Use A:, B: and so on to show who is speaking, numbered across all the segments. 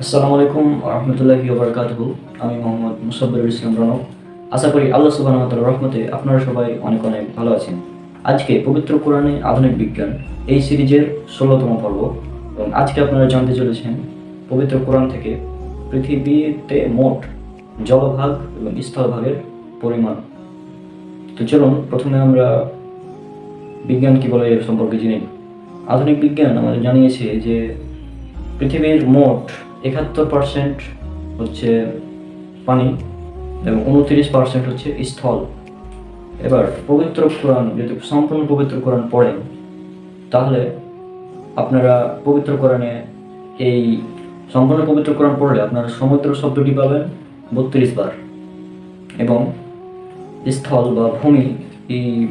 A: আসসালামু আলাইকুম রহমতুল্লাহি ওবরাকাতুহু। আমি মোহাম্মদ মুসাব্বিরুল ইসলাম রনক। আশা করি আল্লাহ সুবহানাহু ওয়া তাআলার রহমতে আপনারা সবাই অনেক অনেক ভালো আছেন। আজকে পবিত্র কোরআনে আধুনিক বিজ্ঞান এই সিরিজের ১৬তম পর্ব, এবং আজকে আপনারা জানতে চলেছেন পবিত্র কোরআন থেকে পৃথিবীতে মোট জলভাগ এবং স্থলভাগের পরিমাণ। তো চলুন প্রথমে আমরা বিজ্ঞান কী বলে এর সম্পর্কে জেনে নিই। আধুনিক বিজ্ঞান আমাদের জানিয়েছে যে পৃথিবীর মোট ৭১% হচ্ছে পানি এবং ২৯% হচ্ছে স্থল। এবার পবিত্র কোরআন, যদি সম্পূর্ণ পবিত্র কোরআন পড়েন তাহলে আপনারা পবিত্র কোরআনে এই সম্পূর্ণ পবিত্র কোরআন পড়লে আপনারা সমুদ্র শব্দটি পাবেন ৩২ বার এবং স্থল বা ভূমি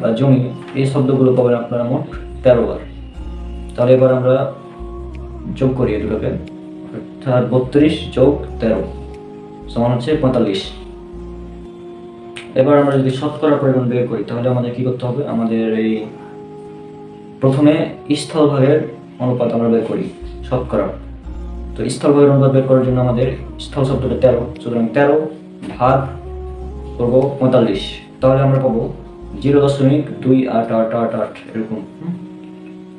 A: বা জমি এই শব্দগুলো পাবেন আপনারা মোট ১৩ বার। তাহলে এবার আমরা যোগ করি এ দুটোকে, অর্থাৎ ৩২ যোগ ১৩ সমান হচ্ছে ৪৫। এবার আমরা যদি শতকরা পরিমাণ বের করি তাহলে আমাদের কি করতে হবে, আমাদের এই প্রথমে স্থলভাগের অনুপাত আমরা বের করি শতকরা। তো স্থলভাগের অনুপাত বের করার জন্য আমাদের স্থল শব্দটা ১৩, সুতরাং ১৩ ভাগ করব ৪৫, তাহলে আমরা পাবো ০.২৮৮৮ এরকম।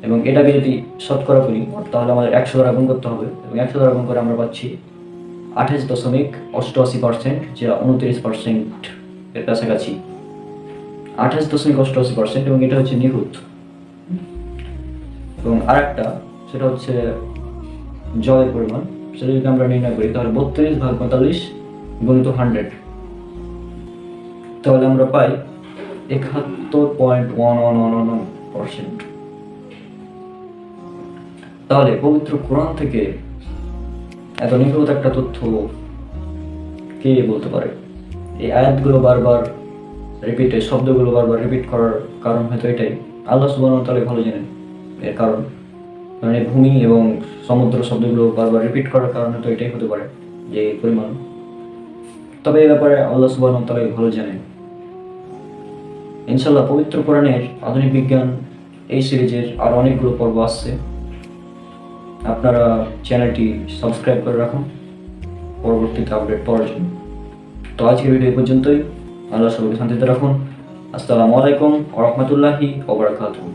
A: এবং এটাকে যদি শতকরা করি তাহলে আমাদের ১০০ দ্বারা গুণ করতে হবে, এবং ১০০ দ্বারা গুণ করে আমরা পাচ্ছি ২৮.৮৮%, যা ২৯% এর কাছাকাছি। ২৮.৮৮%, এবং এটা হচ্ছে নিখুঁত। এবং আরেকটা সেটা হচ্ছে জলের পরিমাণ, সেটা যদি আমরা নির্ণয় করি তাহলে ৩২ ভাগ ৪৫ গুণিত 100, তাহলে আমরা পাই ৭১.১১১১%। তাহলে পবিত্র কোরআন থেকে এত নিখুঁত একটা তথ্য কে বলতে পারে? এই আয়াতগুলো বারবার শব্দগুলো বারবার রিপিট করার কারণ হয়তো এটাই, আল্লাহ সুবহানাহু ওয়া তাআলা ভালো জানেন এর কারণ। কারণ এই ভূমি এবং সমুদ্র শব্দগুলো বারবার রিপিট করার কারণে তো এটাই হতে পারে যে পরিমাণ। তবে এই ব্যাপারে আল্লাহ সুবহানাহু ওয়া তাআলা ভালো জানেন। ইনশাআল্লাহ পবিত্র কোরআনের আধুনিক বিজ্ঞান এই সিরিজের আরও অনেকগুলো পর্ব আসছে। আপনারা চ্যানেলটি সাবস্ক্রাইব করে রাখুন পরবর্তীতে আপডেট পাওয়ার জন্য। তো আজকের ভিডিও এই পর্যন্তই। আল্লাহ সবাইকে শান্তিতে রাখুন। আসসালামু আলাইকুম ওয়া রাহমাতুল্লাহি ওয়া বারাকাতুহু।